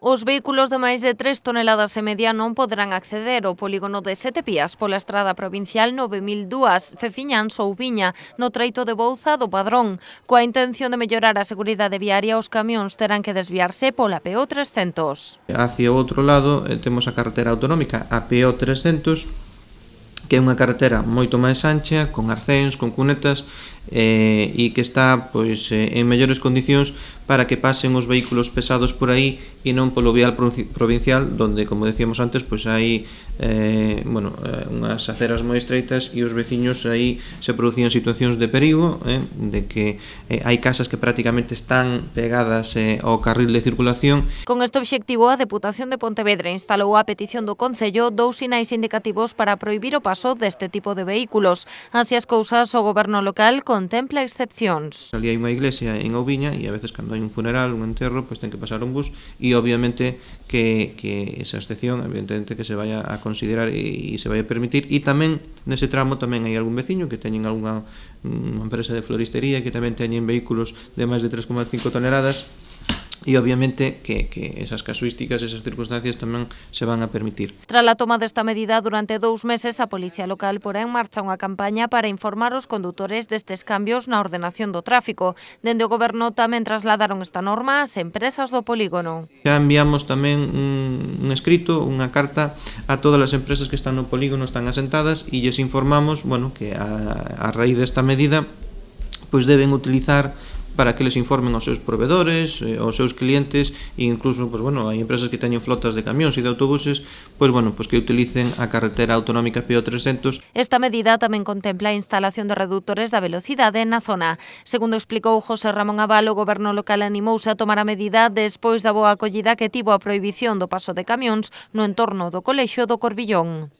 Os vehículos de máis de 3 toneladas e media non poderán acceder ao polígono de Sete Pías pola estrada provincial 9002 Fefiñán-Souviña, no treito de Bouza do Padrón. Coa intención de mellorar a seguridade viaria, os camións terán que desviarse pola PO 300. Hacia o outro lado temos a carretera autonómica, a PO 300, que é unha carretera moito máis ancha, con arcéns, con cunetas, e que está en mellores condicións para que pasen os vehículos pesados por aí e non polo vial provincial, donde, como decíamos antes, hai unhas aceras moi estreitas e os veciños aí se producían situacións de perigo, de que hai casas que prácticamente están pegadas ao carril de circulación. Con este obxectivo, a Deputación de Pontevedra instalou a petición do Concello 2 sinais indicativos para prohibir o paso deste tipo de vehículos. Así as cousas, o Goberno local contempla excepcións. Ali hai unha iglesia en Ouviña e a veces cando hai un funeral, un enterro, ten que pasar un bus e obviamente que esa excepción evidentemente que se vaya a considerar e se vaya a permitir, e tamén nese tramo tamén hai algún veciño que teñen algunha empresa de floristería que tamén teñen vehículos de máis de 3,5 toneladas e obviamente que esas casuísticas, esas circunstancias tamén se van a permitir. Tras a toma desta medida durante 2 meses, a Policía Local porá en marcha unha campaña para informar os condutores destes cambios na ordenación do tráfico. Dende o Goberno tamén trasladaron esta norma ás empresas do polígono. Xa enviamos tamén un escrito, unha carta a todas as empresas que están no polígono, están asentadas, e lles informamos que a raíz desta medida deben utilizar para que les informen aos seus provedores, aos seus clientes, e incluso hai empresas que teñen flotas de camións e de autobuses, que utilicen a carretera autonómica PO 300. Esta medida tamén contempla a instalación de reductores da velocidade na zona. Segundo explicou José Ramón Abal, o Goberno local animouse a tomar a medida despois da boa acollida que tivo a prohibición do paso de camións no entorno do Colexio do Corbillón.